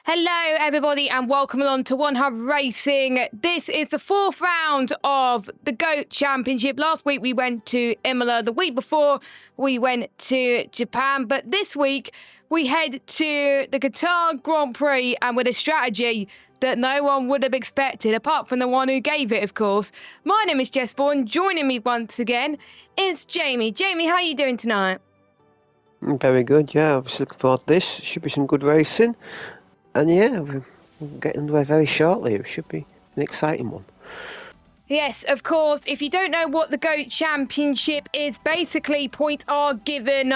Hello everybody and welcome along to One Hub Racing. This is the fourth round of the GOAT Championship. Last week we went to Imola, the week before we went to Japan, but this week we head to the Qatar Grand Prix and with a strategy that no one would have expected, apart from the one who gave it, of course. My name is Jess Bourne. Joining me once again is Jamie. Jamie, how are you doing tonight? Very good, yeah. I was looking forward to this. Should be some good racing. And yeah, we'll get underway very shortly. It should be an exciting one. Yes, of course. If you don't know what the GOAT Championship is, basically points are given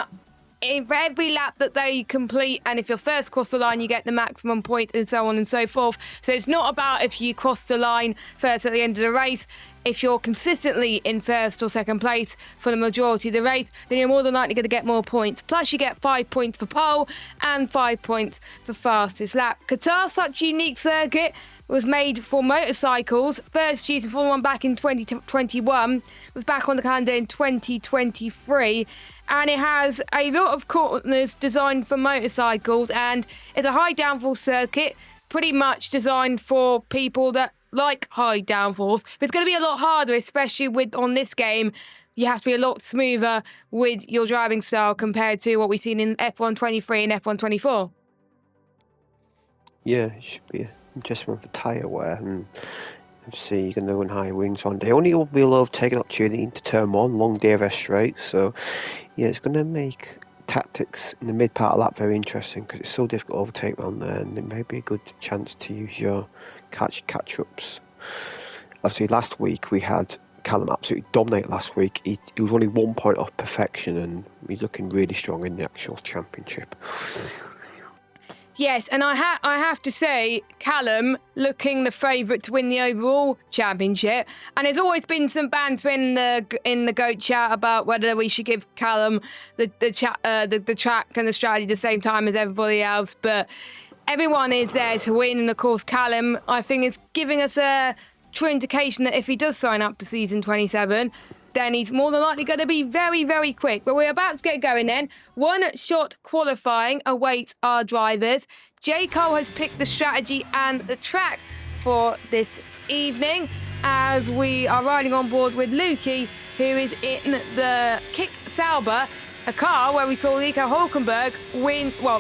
for every lap that they complete, and if you're first across the line, you get the maximum points, and so on and so forth. So it's not about if you cross the line first at the end of the race. If you're consistently in first or second place for the majority of the race, then you're more than likely going to get more points. Plus, you get 5 points for pole and 5 points for fastest lap. Qatar, such a unique circuit, was made for motorcycles. First used in Formula 1 back in 2021, was back on the calendar in 2023, and it has a lot of corners designed for motorcycles, and it's a high downforce circuit, pretty much designed for people that like high downforce. But it's going to be a lot harder, especially with on this game. You have to be a lot smoother with your driving style compared to what we've seen in F1 23 and F1 24. Yeah, it should be an interesting one for tyre wear. And see, you're going to run high wings one day. Only will be able to take an opportunity into turn one, long DRS straight. So yeah, it's going to make tactics in the mid part of lap very interesting because it's so difficult to overtake around there, and it may be a good chance to use your catch-ups. Obviously, last week we had Callum absolutely dominate last week. He was only 1 point off perfection, and he's looking really strong in the actual championship. Yes, and I have to say, Callum looking the favourite to win the overall championship. And there's always been some banter in the GOAT chat about whether we should give Callum the track and the strategy at the same time as everybody else. But everyone is there to win, and of course, Callum, I think, is giving us a true indication that if he does sign up to season 27. Then he's more than likely going to be very, very quick. But we're about to get going then. One-shot qualifying awaits our drivers. J. Cole has picked the strategy and the track for this evening as we are riding on board with Lukey, who is in the Kick Sauber, a car where we saw Nico Hulkenberg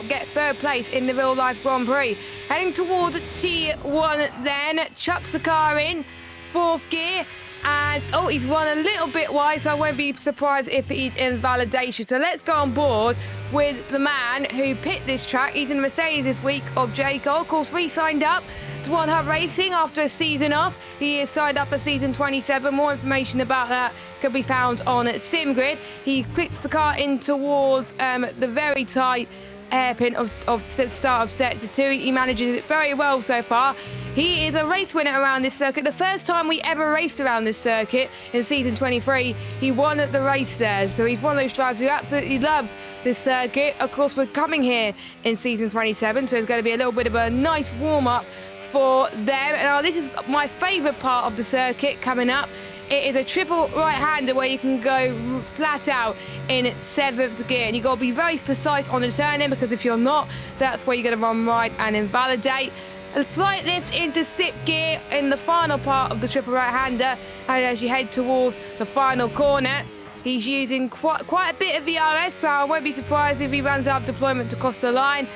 get third place in the real-life Grand Prix. Heading towards T1 then, chucks the car in, fourth gear. And, he's run a little bit wide, so I won't be surprised if he's in validation. So let's go on board with the man who picked this track. He's in Mercedes this week of J. Cole. Of course, re-signed up to One Hub Racing after a season off. He is signed up for season 27. More information about that can be found on SimGrid. He quicks the car in towards the very tight hairpin of start of sector 2. He manages it very well so far. He is a race winner around this circuit. The first time we ever raced around this circuit in season 23, he won at the race there. So he's one of those drivers who absolutely loves this circuit. Of course, we're coming here in season 27, so it's going to be a little bit of a nice warm-up for them. Now, this is my favourite part of the circuit coming up. It is a triple right-hander where you can go flat out in 7th gear. And you've got to be very precise on the turn-in, because if you're not, that's where you're going to run right and invalidate. A slight lift into 6th gear in the final part of the triple right-hander. And as you head towards the final corner, he's using quite a bit of VRS, so I won't be surprised if he runs out of deployment to cross the line.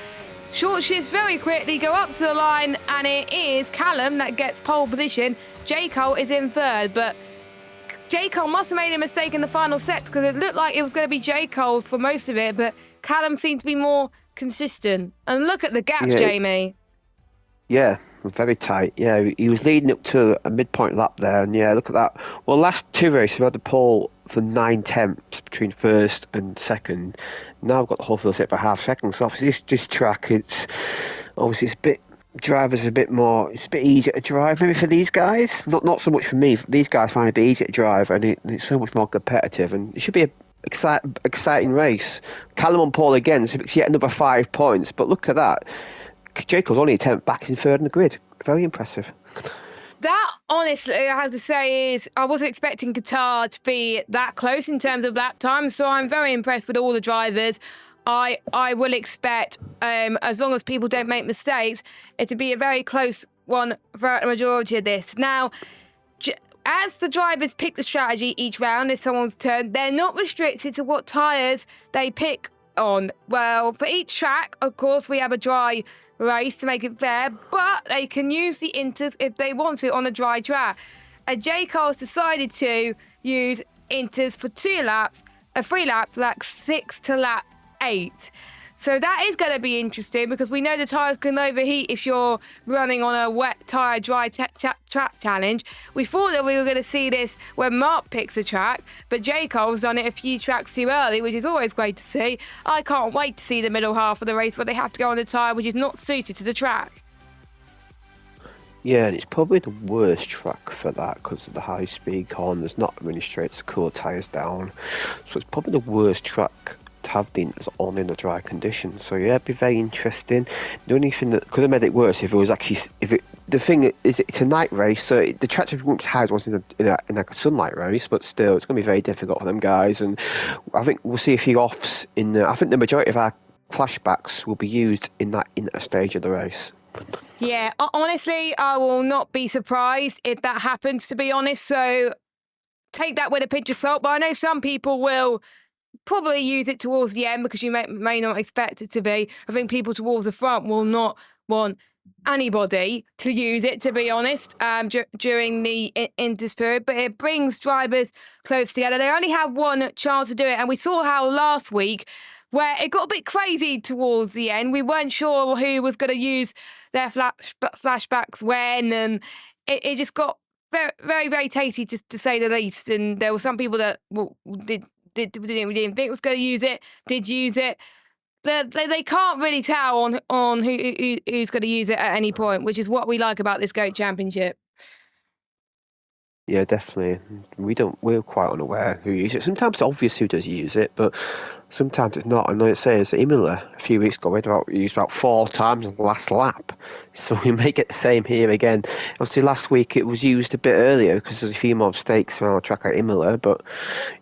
Short shifts very quickly, go up to the line, and it is Callum that gets pole position. J. Cole is in third, but J. Cole must have made a mistake in the final set because it looked like it was going to be J. Cole for most of it, but Callum seemed to be more consistent. And look at the gaps, Jamie. Yeah, very tight. Yeah, he was leading up to a midpoint lap there, and yeah, look at that. Well, last two races we had the pole for 9 tenths between first and second. Now we've got the whole field set for half second. So obviously this track, it's a bit. Drivers a bit more. It's a bit easier to drive maybe for these guys. Not so much for me. These guys find it a bit easier to drive, and it's so much more competitive. And it should be a exciting race. Callum on pole again, so it's yet another 5 points. But look at that. Jacob's only a 10th back in third in the grid. Very impressive. That, honestly, I have to say, is I wasn't expecting Qatar to be that close in terms of lap time, so I'm very impressed with all the drivers. I will expect, as long as people don't make mistakes, it to be a very close one throughout the majority of this. Now, as the drivers pick the strategy each round, it's someone's turn, they're not restricted to what tyres they pick on. Well, for each track, of course, we have a dry race to make it fair, but they can use the inters if they want to on a dry track. And J. Cole's decided to use inters for 2 laps, 3 laps, lap 6 to lap 8. So that is going to be interesting because we know the tyres can overheat if you're running on a wet tyre dry track challenge. We thought that we were going to see this when Mark picks a track, but J. Cole's done it a few tracks too early, which is always great to see. I can't wait to see the middle half of the race where they have to go on the tyre which is not suited to the track. Yeah, and it's probably the worst track for that because of the high-speed corners, not really straight to cool tyres down. So it's probably the worst track to have the inters on in a dry condition. So yeah, it'd be very interesting. The only thing that could have made it worse if it was actually, the thing is, it's a night race, so the track wouldn't be as was in a sunlight race, but still, it's going to be very difficult for them guys. And I think we'll see a few offs in. I think the majority of our flashbacks will be used in that inter stage of the race. Yeah, honestly, I will not be surprised if that happens, to be honest. So take that with a pinch of salt. But I know some people will probably use it towards the end because you may not expect it to be. I think people towards the front will not want anybody to use it, to be honest, during the inter period. But it brings drivers close together. They only have one chance to do it. And we saw how last week, where it got a bit crazy towards the end. We weren't sure who was going to use their flashbacks when, and it just got very, very, very tasty, to say the least. And there were some people that didn't think was going to use it, did use it. They can't really tell on who's going to use it at any point, which is what we like about this GOAT Championship. Yeah, definitely. We're quite unaware who uses it. Sometimes it's obvious who does use it, but sometimes it's not. I know it says Imola a few weeks ago, we used about 4 times on the last lap. So we may get the same here again. Obviously, last week it was used a bit earlier because there's a few more mistakes around the track at Imola, but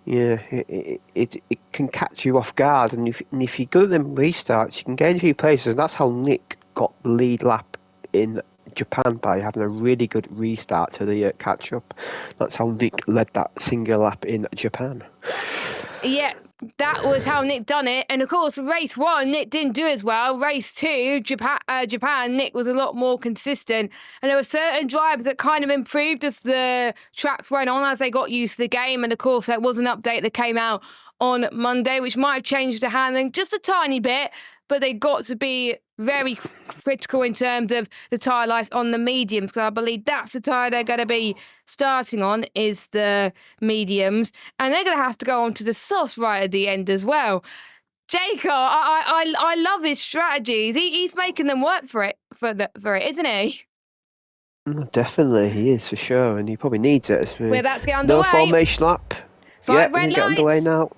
yeah, it can catch you off guard. And if you go to them restarts, you can gain a few places. And that's how Nick got the lead lap in Japan by having a really good restart to the catch up. That's how Nick led that single lap in Japan. Yeah, that was how Nick done it. And of course, race 1, Nick didn't do as well. Race 2, Japan, Nick was a lot more consistent. And there were certain drivers that kind of improved as the tracks went on, as they got used to the game. And of course, there was an update that came out on Monday, which might have changed the handling just a tiny bit, but they got to be very critical in terms of the tyre life on the mediums, because I believe that's the tyre they're going to be starting on, is the mediums, and they're going to have to go on to the softs right at the end as well. Jacob, I love his strategies. He's making them work for it, isn't he? Definitely, he is for sure, and he probably needs it. We're about to get underway. No formation lap. 5 red lights. Get underway now.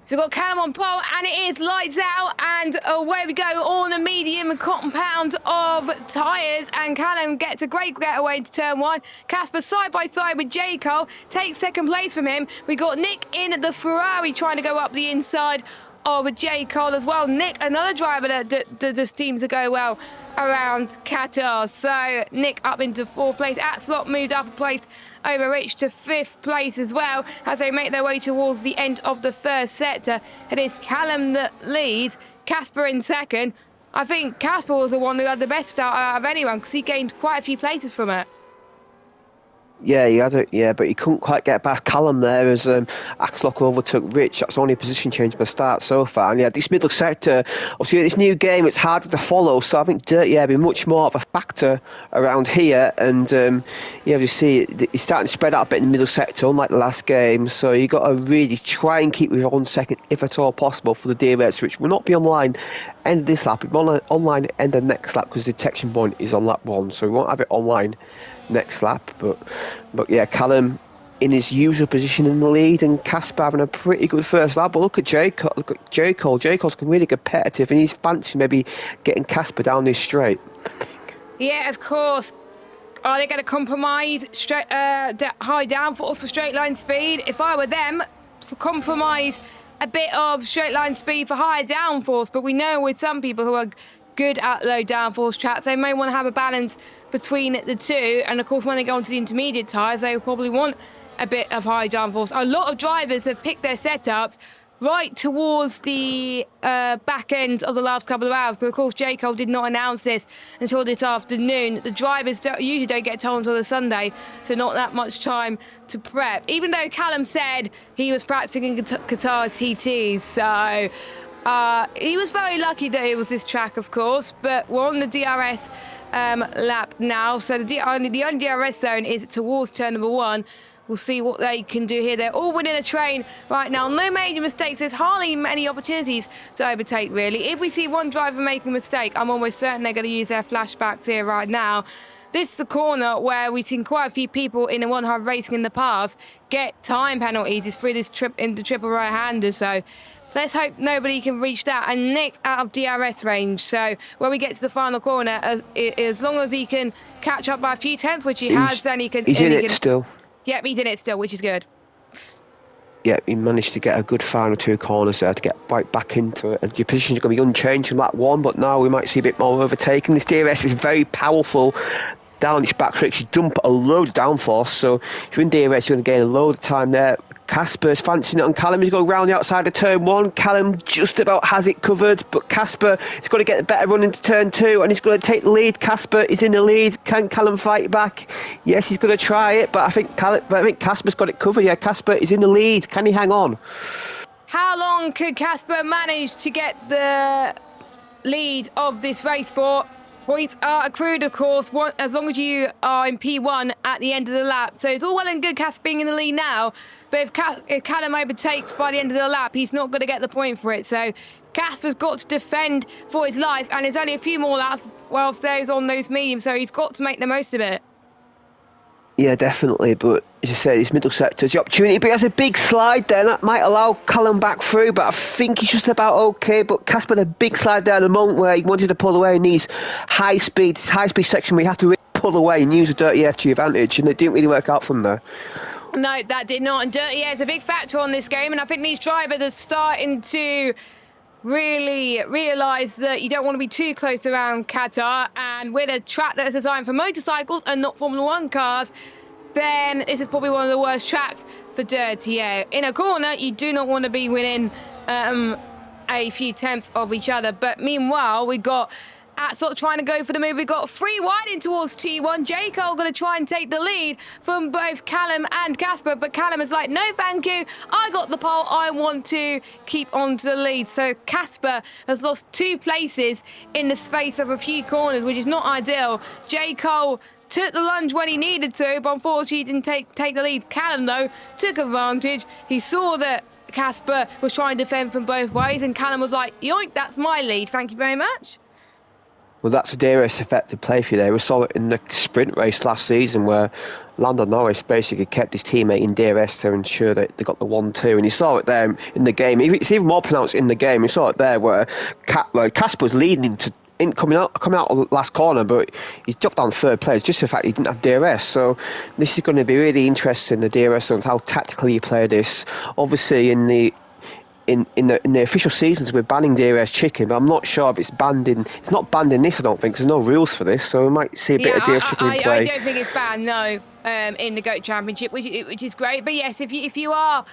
So we've got Callum on pole, and it is lights out, and away we go on a medium compound of tyres, and Callum gets a great getaway into turn 1. Casper side by side with J. Cole, takes second place from him. We got Nick in the Ferrari trying to go up the inside of J. Cole as well. Nick, another driver that just seems to go well around Qatar. So Nick up into 4th place. Atslot moved up a place over Rich to 5th place as well as they make their way towards the end of the first sector. It is Callum that leads, Casper in 2nd. I think Casper was the one who had the best start out of anyone because he gained quite a few places from it. Yeah, he had it. Yeah, but he couldn't quite get past Callum there as Axlock overtook Rich. That's the only position change from the start so far. And yeah, this middle sector, obviously, this new game, it's harder to follow. So I think dirt, yeah, be much more of a factor around here. And yeah, you see, it's starting to spread out a bit in the middle sector, unlike the last game. So you got to really try and keep with 1 second, if at all possible, for the DRS, which will not be online end of this lap. It'll be online end of next lap because the detection point is on lap 1. So we won't have it online next lap, but yeah, Callum in his usual position in the lead, and Casper having a pretty good first lap. But look at J. Cole. J. Cole's really competitive, and he's fancy maybe getting Casper down this straight. Yeah, of course. Are they going to compromise high downforce for straight line speed? If I were them, to compromise a bit of straight line speed for higher downforce, but we know with some people who are good at low downforce tracks, they may want to have a balance between the two. And of course, when they go onto the intermediate tyres, they will probably want a bit of high downforce. A lot of drivers have picked their setups right towards the back end of the last couple of hours. But of course, J. Cole did not announce this until this afternoon. The drivers usually don't get told until the Sunday, so not that much time to prep. Even though Callum said he was practicing in Qatar GP, so he was very lucky that it was this track, of course. But we're on the DRS lap now, so the only DRS zone is towards turn number 1. We'll see what they can do here. They're all within a train right now. No major mistakes. There's hardly many opportunities to overtake, really. If we see one driver make a mistake, I'm almost certain they're going to use their flashbacks here right now. This is a corner where we've seen quite a few people in the one-hard racing in the past get time penalties. It's through this trip into triple right-hander, so let's hope nobody can reach that. And next, out of DRS range. So when we get to the final corner, as long as he can catch up by a few tenths, which he has, then he can... He's in it still. Yep, he's in it still, which is good. Yeah, he managed to get a good final 2 corners there to get right back into it. And your position's going to be unchanged from that one, but now we might see a bit more overtaking. This DRS is very powerful down its back stretch. You dump a load of downforce, so if you're in DRS, you're going to gain a load of time there. Casper's fancying it on Callum. He's going round the outside of turn 1. Callum just about has it covered, but Casper is going to get a better run into turn 2, and he's going to take the lead. Casper is in the lead. Can Callum fight back? Yes, he's going to try it, but I think Casper's got it covered. Yeah, Casper is in the lead. Can he hang on? How long could Casper manage to get the lead of this race for? Points are accrued, of course, as long as you are in P1 at the end of the lap. So it's all well and good Casper being in the lead now, but if Callum overtakes by the end of the lap, he's not going to get the point for it. So Casper's got to defend for his life, and there's only a few more laps whilst there's on those mediums, so he's got to make the most of it. Yeah, definitely, but as you said, his middle sector's the opportunity, but he has a big slide there, and that might allow Callum back through, but I think he's just about okay. But Casper had a big slide there at the moment where he wanted to pull away in these high-speed section where you have to really pull away and use a dirty air to your advantage, and it didn't really work out from there. No, that did not, and dirty air is a big factor on this game, and I think these drivers are starting to really realise that you don't want to be too close around Qatar, and with a track that is designed for motorcycles and not Formula 1 cars, then this is probably one of the worst tracks for dirty air. In a corner, you do not want to be within a few tenths of each other, but meanwhile, we got sort of trying to go for the move. We got 3 wide in towards T1. J. Cole going to try and take the lead from both Callum and Casper, but Callum is like, no thank you, I got the pole, I want to keep on to the lead. So Casper has lost 2 places in the space of a few corners, which is not ideal. J. Cole took the lunge when he needed to, but unfortunately he didn't take the lead. Callum, though, took advantage. He saw that Casper was trying to defend from both ways, and Callum was like, yoink, that's my lead, thank you very much. Well, that's a DRS effective play for you there. We saw it in the sprint race last season where Lando Norris basically kept his teammate in DRS to ensure that they got the 1-2, and you saw it there in the game. It's even more pronounced in the game. You saw it there where Casper was leading to coming out of the last corner, but he dropped down 3rd place just for the fact he didn't have DRS. So this is going to be really interesting, the DRS zones, how tactically you play this. Obviously in the official seasons we're banning DRS chicken, but I'm not sure if it's banned in. It's not banned in this, I don't think. There's no rules for this, so we might see a bit of DRS chicken in play. I don't think it's banned, no, in the GOAT Championship, which is great. But yes, if you are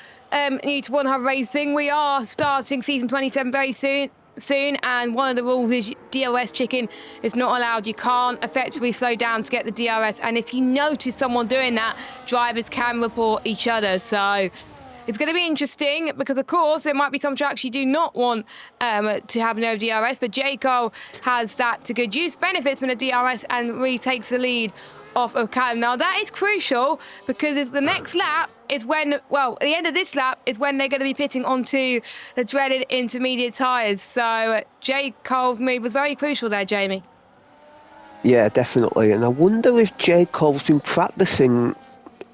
new to one-hub racing, we are starting season 27 very soon, and one of the rules is DRS chicken is not allowed. You can't effectively slow down to get the DRS, and if you notice someone doing that, drivers can report each other. So it's going to be interesting because, of course, there might be some tracks you do not want to have no DRS, but J. Cole has that to good use, benefits from the DRS, and really takes the lead off of Callum. Now, that is crucial because it's the next lap is when, well, at the end of this lap is when they're going to be pitting onto the dreaded intermediate tyres. So J. Cole's move was very crucial there, Jamie. Yeah, definitely. And I wonder if J. Cole's been practicing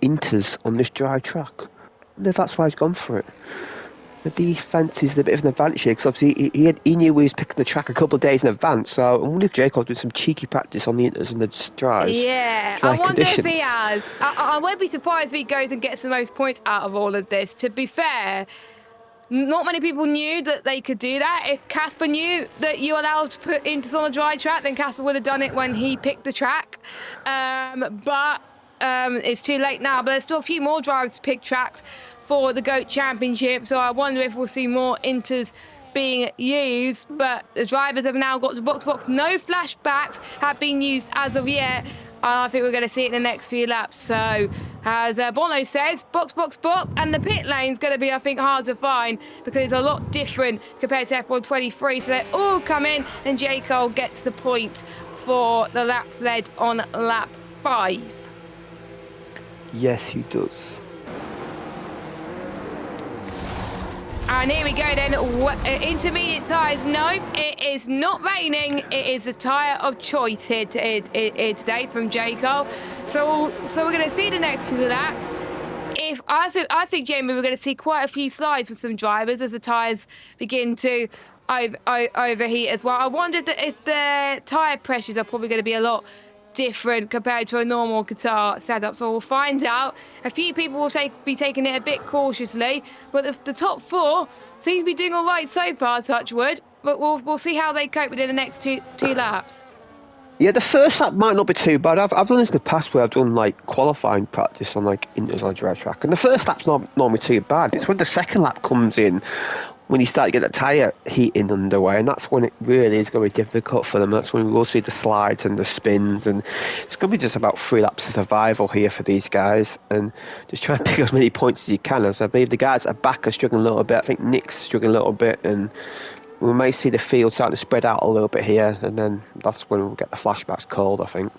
inters on this dry track. I wonder if that's why he's gone for it. Maybe he fancies a bit of an advantage here, because obviously he knew he was picking the track a couple of days in advance, so I wonder if Jacob did some cheeky practice on the inters and the dries. Yeah, I wonder if he has. I won't be surprised if he goes and gets the most points out of all of this. To be fair, not many people knew that they could do that. If Casper knew that you're allowed to put Inters on a dry track, then Casper would have done it when he picked the track. But it's too late now. But there's still a few more drivers to pick tracks for the GOAT Championship. So I wonder if we'll see more Inters being used. But the drivers have now got to box. No flashbacks have been used as of yet. I think we're going to see it in the next few laps. So, as Bono says, box, and the pit lane's going to be, I think, hard to find because it's a lot different compared to F1 23. So they all come in, and J. Cole gets the point for the laps led on lap 5. Yes, he does. And here we go then, intermediate tyres. No, it is not raining. It is the tyre of choice here today from J. Cole. So we're going to see the next few laps. I think Jamie, we're going to see quite a few slides for some drivers as the tyres begin to overheat as well. I wonder if the tyre pressures are probably going to be a lot different compared to a normal Qatar setup, so we'll find out. A few people will be taking it a bit cautiously, but the top 4 seem to be doing all right so far, touch wood, but we'll see how they cope within the next two laps. Yeah, the first lap might not be too bad. I've done this in the past where I've done like qualifying practice on like Inters on a dry track, and the first lap's not normally too bad. It's when the second lap comes in, when you start to get the tyre heating underway, and that's when it really is going to be difficult for them. That's when we will see the slides and the spins, and it's going to be just about 3 laps of survival here for these guys, and just try and pick as many points as you can. As I believe the guys at the back are struggling a little bit. I think Nick's struggling a little bit, and we may see the field starting to spread out a little bit here, and then that's when we'll get the flashbacks called, I think.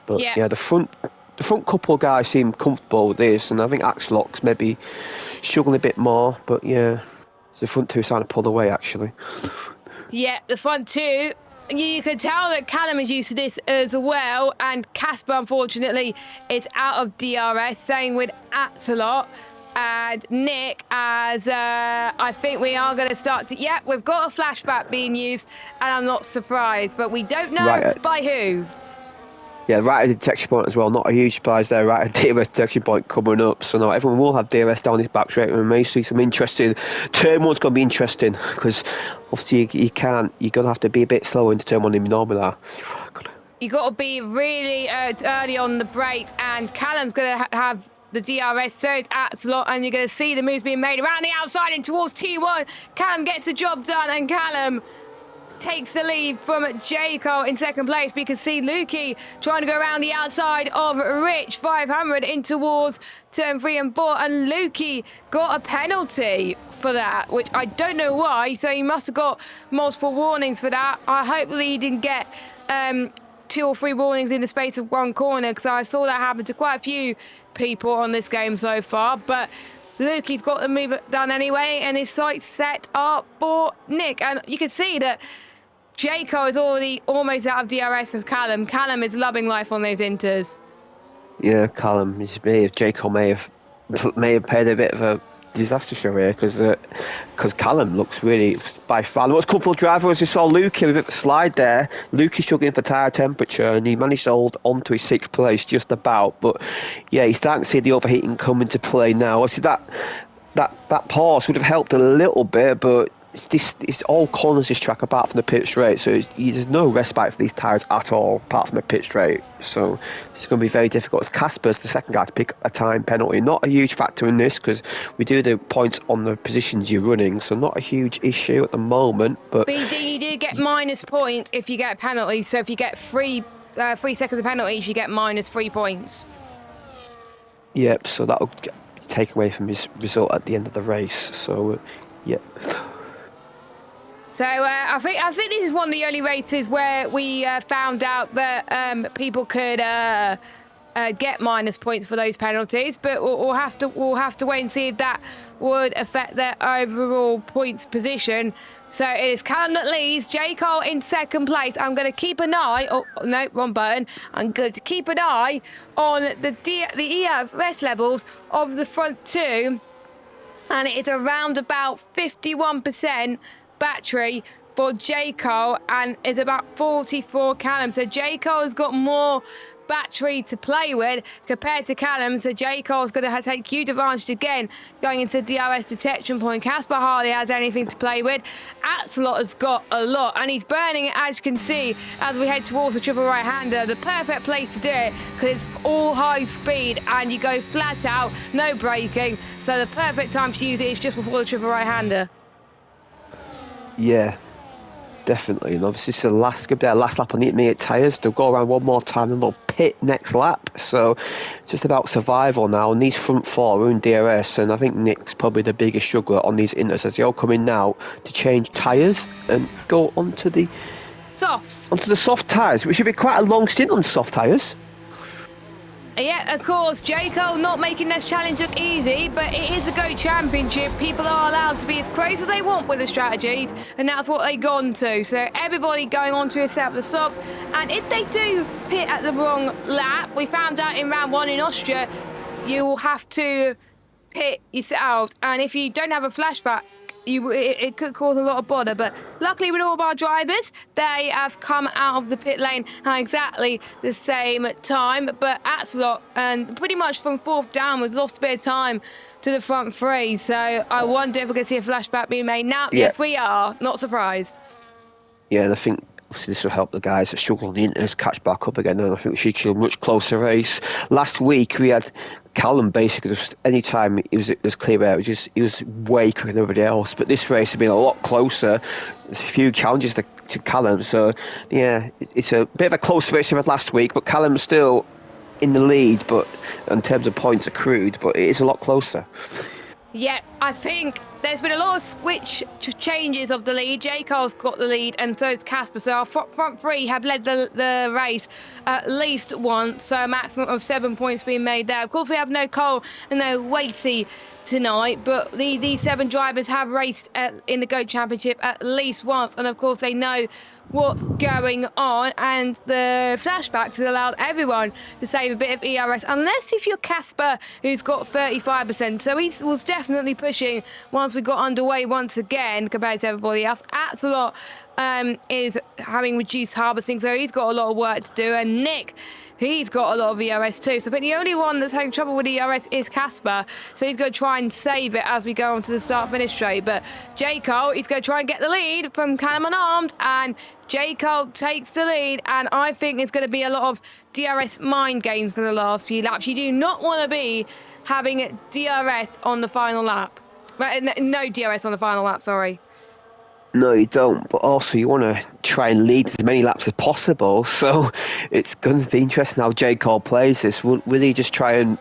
But yeah, the front couple of guys seem comfortable with this, and I think Axelot's maybe struggling a bit more, but yeah. The front 2 starting to pull away, actually. Yeah, the front 2. You can tell that Callum is used to this as well, and Casper, unfortunately, is out of DRS. Same with Axelot and Nick, as I think we are going to start to... Yeah, we've got a flashback being used, and I'm not surprised, but we don't know by who. Yeah, right at the detection point as well. Not a huge surprise there. Right at the DRS detection point coming up. So now everyone will have DRS down his back straight. We may see some interesting. Turn 1's going to be interesting because obviously you're going to have to be a bit slower into turn 1 than you normally are. You got to be really early on the brakes, and Callum's going to have the DRS surge at slot, and you're going to see the moves being made around the outside and towards T1. Callum gets the job done, and Callum takes the lead from J. Cole in second place. We can see Lukey trying to go around the outside of Rich 500 in towards turn 3 and 4, and Lukey got a penalty for that, which I don't know why, so he must have got multiple warnings for that. Hopefully he didn't get 2 or 3 warnings in the space of 1 corner, because I saw that happen to quite a few people on this game so far. But Lukey's got the move done anyway, and his sight's set up for Nick, and you can see that J. Cole is already almost out of DRS with Callum. Callum is loving life on those Inters. Yeah, Callum. J. Cole may have paid a bit of a disaster show here because Callum looks really, by far, the most comfortable driver. As we saw Lukey with a bit of a slide there. Lukey struggling for tyre temperature, and he managed to hold on to his 6th place just about. But yeah, he's starting to see the overheating come into play now. Obviously, that pause would have helped a little bit, but it's all corners, this track, apart from the pit straight, so there's no respite for these tyres at all apart from the pit straight, so it's going to be very difficult. As Casper's the second guy to pick a time penalty, not a huge factor in this because we do the points on the positions you're running, so not a huge issue at the moment. But you do get minus points if you get a penalty, so if you get 3 seconds of penalties, you get minus 3 points. Yep, so that'll take away from his result at the end of the race, so yeah. So I think this is one of the only races where we found out that people could get minus points for those penalties, but we'll have to wait and see if that would affect their overall points position. So it is Callum that leads, J. Cole in second place. I'm going to keep an eye. Oh no, wrong button. I'm going to keep an eye on the ERS levels of the front 2, and it is around about 51%. Battery for J. Cole, and is about 44 Callum. So J. Cole has got more battery to play with compared to Callum. So J. Cole's going to take huge advantage again going into DRS detection point. Casper hardly has anything to play with. Axelot has got a lot, and he's burning it, as you can see, as we head towards the triple right-hander. The perfect place to do it because it's all high speed and you go flat out, no braking. So the perfect time to use it is just before the triple right-hander. Yeah, definitely. And obviously it's the last lap on the intermediate tyres. They'll go around one more time and they'll pit next lap. So it's just about survival now. And these front four are in DRS, and I think Nick's probably the biggest struggler on these inters as they all come in now to change tyres and go onto the softs. Onto the soft tyres, which should be quite a long stint on soft tyres. Yeah, of course, J. Cole not making this challenge look easy, but it is a Go Championship. People are allowed to be as crazy as they want with the strategies, and that's what they've gone to. So everybody going on to set up the soft, and if they do pit at the wrong lap, we found out in round 1 in Austria, you will have to pit yourself, and if you don't have a flashback, it could cause a lot of bother. But luckily with all of our drivers, they have come out of the pit lane at exactly the same time. But Axelot, and pretty much from 4th downwards, lost a bit of time to the front 3. So I wonder if we're going to see a flashback being made now. Yeah. Yes, we are. Not surprised. Yeah, and I think this will help the guys that struggle on the inters catch back up again. And I think we should see a much closer race. Last week we had Callum basically just any time it was clear air, he was way quicker than everybody else. But this race has been a lot closer. There's a few challenges to Callum. So yeah, it's a bit of a close race we had last week, but Callum's still in the lead, but in terms of points accrued, but it is a lot closer. Yeah, I think there's been a lot of changes of the lead. J. Cole's got the lead, and so has Casper. So our front 3 have led the race at least once, so a maximum of 7 points being made there. Of course, we have no Cole and no Waitsy tonight, but these 7 drivers have raced in the GOAT Championship at least once, and of course they know what's going on, and the flashbacks has allowed everyone to save a bit of ERS, unless if you're Casper, who's got 35%. So he was definitely pushing once we got underway once again compared to everybody else. Axelot is having reduced harvesting, so he's got a lot of work to do, and Nick, he's got a lot of ERS too. So I think the only one that's having trouble with ERS is Casper. So he's going to try and save it as we go on to the start-finish straight. But J. Cole, he's going to try and get the lead from Callum on Arms. And J. Cole takes the lead. And I think there's going to be a lot of DRS mind games for the last few laps. You do not want to be having DRS on the final lap. No DRS on the final lap, sorry. No, you don't, but also you want to try and lead as many laps as possible, so it's going to be interesting how J. Cole plays this. Will he just try and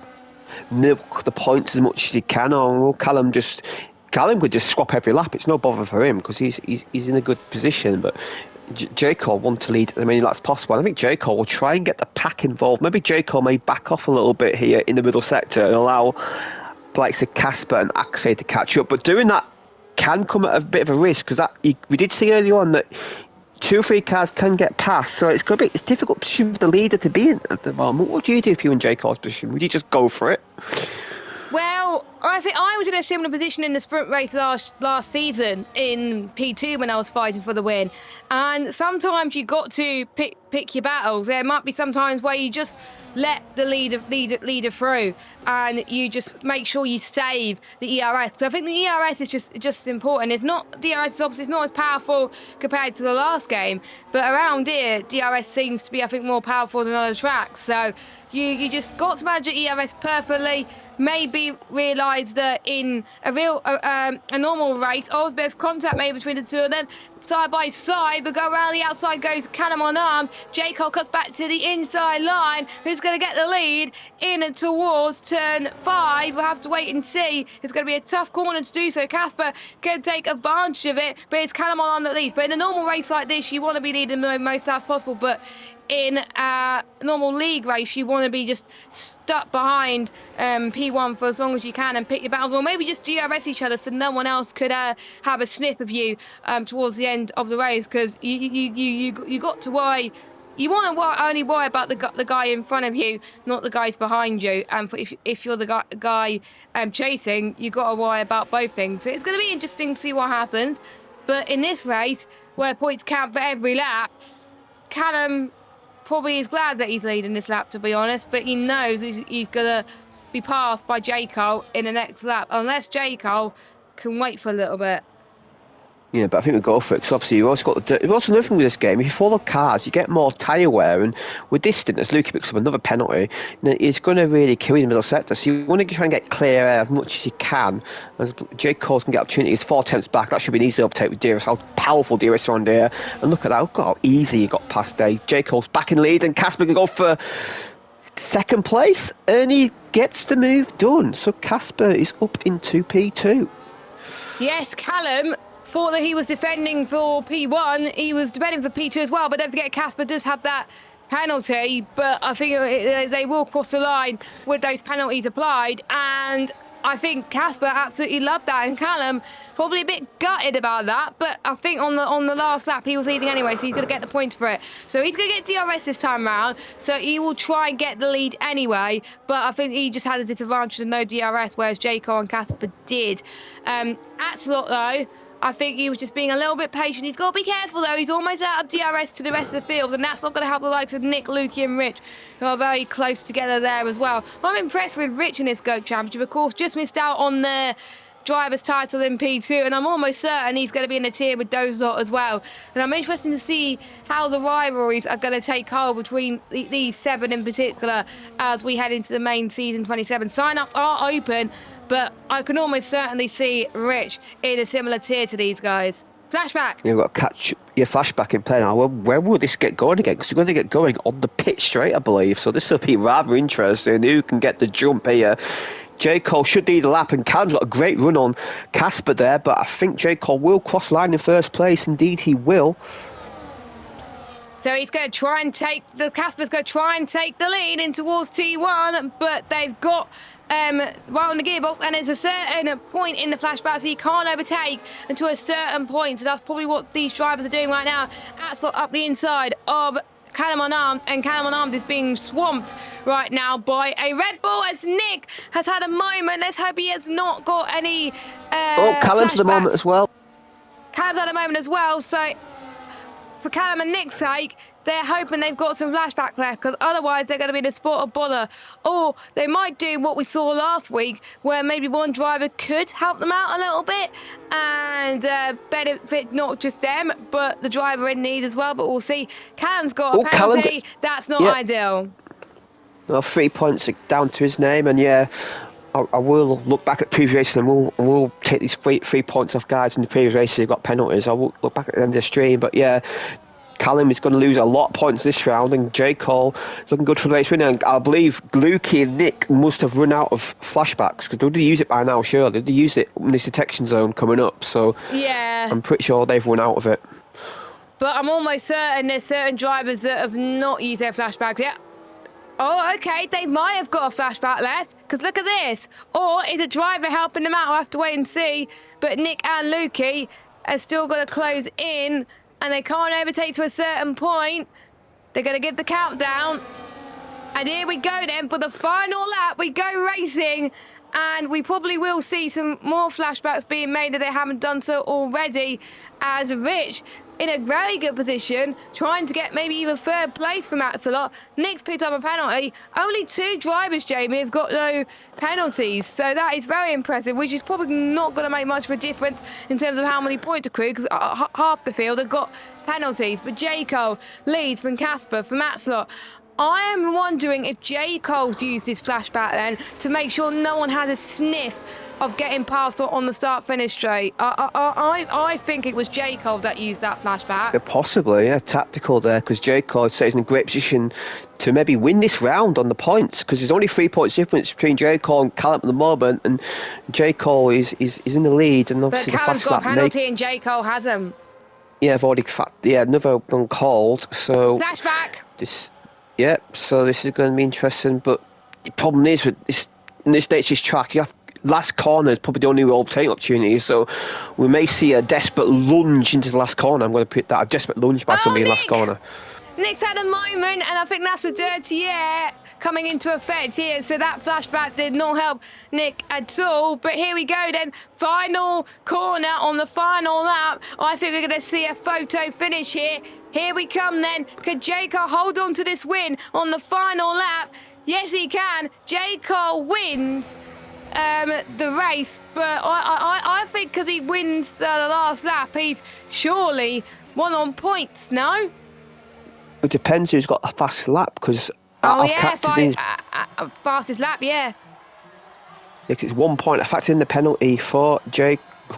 milk the points as much as he can, or will Callum could just swap every lap? It's no bother for him because he's in a good position, but J. Cole want to lead as many laps as possible. I think J. Cole will try and get the pack involved. Maybe J. Cole may back off a little bit here in the middle sector and allow like Casper and Axe to catch up, but doing that can come at a bit of a risk because we did see earlier on that 2 or 3 cars can get past, so it's difficult position for the leader to be in at the moment. What do you do if you're in J. Cole's position? Would you just go for it? Well, I think I was in a similar position in the sprint race last season in P2 when I was fighting for the win. And sometimes you got to pick your battles. There might be some times where you just let the leader through, and you just make sure you save the ERS. Because I think the ERS is just important. DRS is obviously not as powerful compared to the last game, but around here, DRS seems to be, I think, more powerful than other tracks. So you just got to manage your ERS perfectly. Maybe realise that in a normal race, always a bit of contact made between the two of them, side by side, but go around the outside goes Callum on Arms. J. Cole cuts back to the inside line. Who's going to get the lead in and towards turn 5? We'll have to wait and see. It's going to be a tough corner to do so. Casper can take advantage of it, but it's Callum on Arms at least. But in a normal race like this, you want to be leading the most laps possible, but in a normal league race, you want to be just stuck behind P1 for as long as you can and pick your battles, or maybe just DRS each other so no one else could have a snip of you towards the end of the race, because you got to worry. You want to only worry about the guy in front of you, not the guys behind you. And if you're the guy chasing, you got to worry about both things. So it's going to be interesting to see what happens. But in this race, where points count for every lap, Callum probably is glad that he's leading this lap, to be honest, but he knows he's going to be passed by J. Cole in the next lap, unless J. Cole can wait for a little bit. Yeah, but I think we go for it because obviously you've also got the also another thing with this game. If you follow cars, you get more tyre wear, and with this stint, as Luke picks up another penalty, it's going to really kill you in the middle sector. So you want to try and get clear air as much as you can. As Jake Cole's can get opportunities, 4 attempts back. That should be an easy uptake with DRS. How powerful DRS around here, and look at that. Look how easy he got past there. Jake Cole's back in lead, and Casper can go for second place, and he gets the move done. So Casper is up into P2. Yes, Callum thought that he was defending for P1. He was defending for P2 as well, but don't forget Casper does have that penalty, but I think they will cross the line with those penalties applied, and I think Casper absolutely loved that, and Callum probably a bit gutted about that, but I think on the last lap he was leading anyway, so he's going to get the points for it. So he's going to get DRS this time around, so he will try and get the lead anyway, but I think he just had a disadvantage of no DRS, whereas Jaco and Casper did. Axelot though, I think he was just being a little bit patient. He's got to be careful though. He's almost out of DRS to the rest of the field, and that's not going to help the likes of Nick, Lukey and Rich, who are very close together there as well. I'm impressed with Rich in this GOAT Championship. Of course, just missed out on the driver's title in P2, and I'm almost certain he's going to be in the tier with those lot as well. And I'm interested to see how the rivalries are going to take hold between these 7 in particular as we head into the main season 27. Sign-ups are open, but I can almost certainly see Rich in a similar tier to these guys. Flashback. You've got to catch your flashback in play now. Well, where will this get going again? Because you're going to get going on the pit straight, I believe. So this will be rather interesting. Who can get the jump here? J. Cole should lead the lap, and Callum's got a great run on Casper there, but I think J. Cole will cross line in first place. Indeed, he will. So he's going to try and Casper's going to try and take the lead in towards T1, but they've got right on the gearbox, and there's a certain point in the flashback, so you can't overtake until a certain point. So that's probably what these drivers are doing right now. Axel up the inside of Callum Unarmed, and Callum Unarmed is being swamped right now by a Red Bull as Nick has had a moment. Let's hope he has not got any Callum's at the moment as well. Callum's had a moment as well, so for Callum and Nick's sake, they're hoping they've got some flashback left, because otherwise they're going to be in a spot of bother. Or they might do what we saw last week, where maybe one driver could help them out a little bit and benefit not just them, but the driver in need as well. But we'll see. Callum's got a penalty. That's not ideal. Well, 3 points down to his name, and yeah, I will look back at previous races, and we'll take these three points off guys in the previous races who got penalties. I will look back at the end of the stream, but yeah, Callum is going to lose a lot of points this round, and J. Cole is looking good for the race winner. And I believe Lukey and Nick must have run out of flashbacks, because they'll use it by now, surely. They use it in this detection zone coming up, so yeah, I'm pretty sure they've run out of it. But I'm almost certain there's certain drivers that have not used their flashbacks yet. Oh, okay, they might have got a flashback left, because look at this. Or is a driver helping them out? I'll have to wait and see. But Nick and Lukey are still got to close in, and they can't overtake to a certain point. They're going to give the countdown. And here we go then for the final lap. We go racing, and we probably will see some more flashbacks being made if they haven't done so already, as Rich in a very good position, trying to get maybe even third place from Axelot. Nick's picked up a penalty. Only 2 drivers, Jamie, have got no penalties, so that is very impressive, which is probably not going to make much of a difference in terms of how many points accrue, because half the field have got penalties. But J. Cole leads from Casper, from Axelot. I am wondering if J. Cole's used his flashback then to make sure no one has a sniff of getting past on the start-finish straight. I think it was J. Cole that used that flashback. Yeah, possibly, yeah, tactical there, because J. Cole says in a great position to maybe win this round on the points, because there's only 3 points difference between J. Cole and Callum at the moment, and J. Cole is in the lead, and obviously but Callum's got a penalty and J. Cole hasn't. Yeah, I've already another one called, so flashback. So this is going to be interesting, but the problem is with this in this nature's track, you have last corner is probably the only overtaking opportunity, so we may see a desperate lunge into the last corner. I'm going to put that, a desperate lunge by somebody in the last corner. Nick's had a moment, and I think that's a dirty air coming into effect here, so that flashback did not help Nick at all. But here we go then, final corner on the final lap. I think we're going to see a photo finish here. Here we come then. Could J. Cole hold on to this win on the final lap? Yes, he can. J. Cole wins the race, but I think because he wins the last lap, he's surely won on points, no? It depends who's got the fast lap, because fastest lap, yeah. It's 1 point. I factored in the penalty for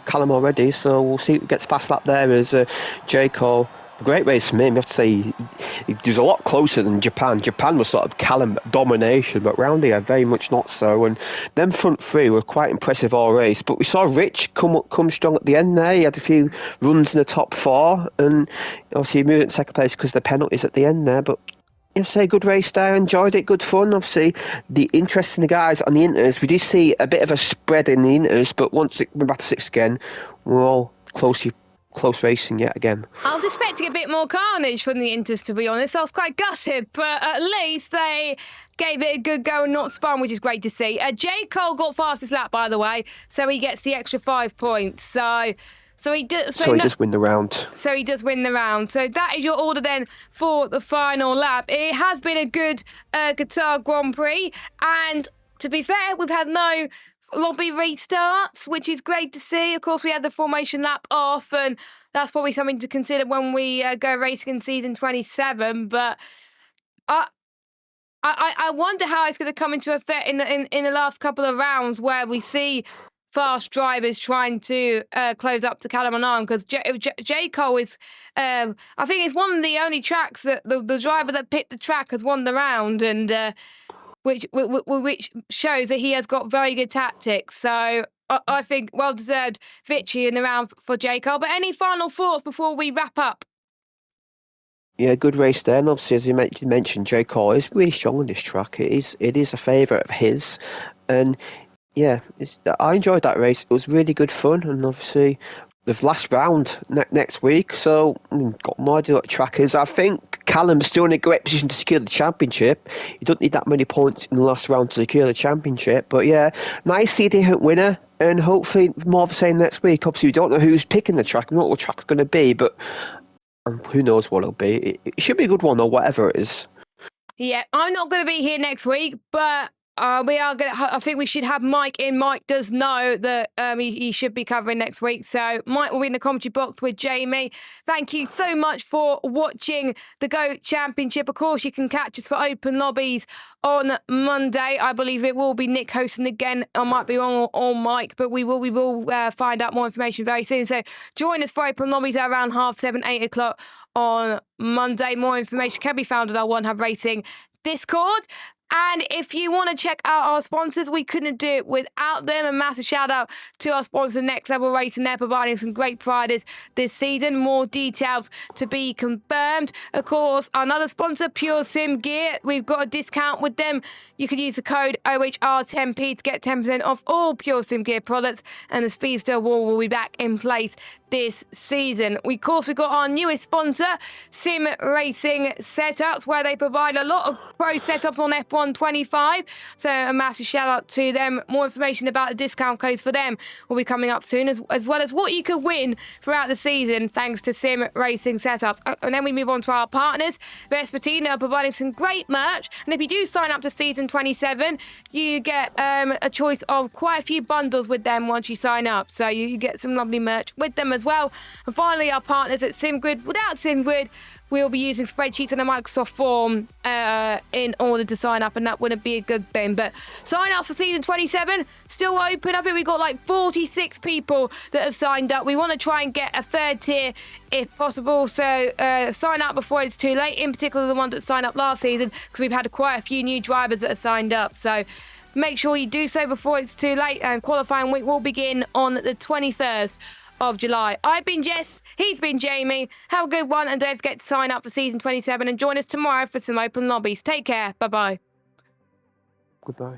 Callum already, so we'll see who gets fast lap there as J. Cole. Great race for me. I have to say, he was a lot closer than Japan. Japan was sort of Callum domination, but round here, very much not so. And them front three were quite impressive all race. But we saw Rich come strong at the end there. He had a few runs in the top four, and obviously he moved in second place because of the penalties at the end there. But you say good race there, enjoyed it, good fun. Obviously, the interest in the guys on the inters, we did see a bit of a spread in the inters, but once it went back to six again, we're all close racing yet again. I was expecting a bit more carnage from the inters, to be honest. I was quite gutted, but at least they gave it a good go and not spun, which is great to see. J. Cole got fastest lap, by the way, so he gets the extra 5 points. So he does win the round. So he does win the round. So that is your order then for the final lap. It has been a good Qatar Grand Prix. And to be fair, we've had no lobby restarts, which is great to see. Of course, we had the formation lap off, and that's probably something to consider when we go racing in season 27. But I wonder how it's going to come into effect in the last couple of rounds where we see fast drivers trying to close up to Callum and Arm, because J. Cole is, I think it's one of the only tracks that the driver that picked the track has won the round, and which shows that he has got very good tactics. So I think well-deserved victory in the round for J. Cole. But any final thoughts before we wrap up? Yeah, good race there. And obviously, as you mentioned, J. Cole is really strong on this track. It is a favourite of his, and yeah, I enjoyed that race. It was really good fun, and obviously the last round next week, so got no idea what the track is. I think Callum's still in a great position to secure the championship. You don't need that many points in the last round to secure the championship, but yeah, nice to see a different winner, and hopefully more of the same next week. Obviously, we don't know who's picking the track, we don't know what the track's going to be, but who knows what it'll be. It should be a good one, or whatever it is. Yeah, I'm not going to be here next week, but we are going to, I think we should have Mike in. Mike does know that he should be covering next week. So Mike will be in the commentary box with Jamie. Thank you so much for watching the GOAT Championship. Of course, you can catch us for Open Lobbies on Monday. I believe it will be Nick hosting again. I might be wrong, or Mike, but we will find out more information very soon. So join us for Open Lobbies at around 7:30, 8 o'clock on Monday. More information can be found on our One Hub Racing Discord. And if you want to check out our sponsors, we couldn't do it without them. A massive shout out to our sponsor, Next Level Racing. They're providing some great prizes this season. More details to be confirmed. Of course, another sponsor, Pure Sim Gear. We've got a discount with them. You could use the code OHR10P to get 10% off all Pure Sim Gear products. And the Speedster Wall will be back in place this season. Of course, we've got our newest sponsor, Sim Racing Setups, where they provide a lot of pro setups on F125. So a massive shout out to them. More information about the discount codes for them will be coming up soon, as well as what you could win throughout the season thanks to Sim Racing Setups. And then we move on to our partners. Vespertine are providing some great merch, and if you do sign up to season 27, you get a choice of quite a few bundles with them once you sign up. So you get some lovely merch with them as well. And finally, our partners at SimGrid. Without SimGrid, we'll be using spreadsheets and a Microsoft form in order to sign up, and that wouldn't be a good thing. But sign ups for season 27 still open. I think we've got like 46 people that have signed up. We want to try and get a third tier if possible, so sign up before it's too late, in particular the ones that signed up last season, because we've had quite a few new drivers that have signed up. So make sure you do so before it's too late, and qualifying week will begin on the 21st of July. I've been Jess, he's been Jamie. Have a good one, and don't forget to sign up for season 27 and join us tomorrow for some open lobbies. Take care. Bye-bye. Goodbye.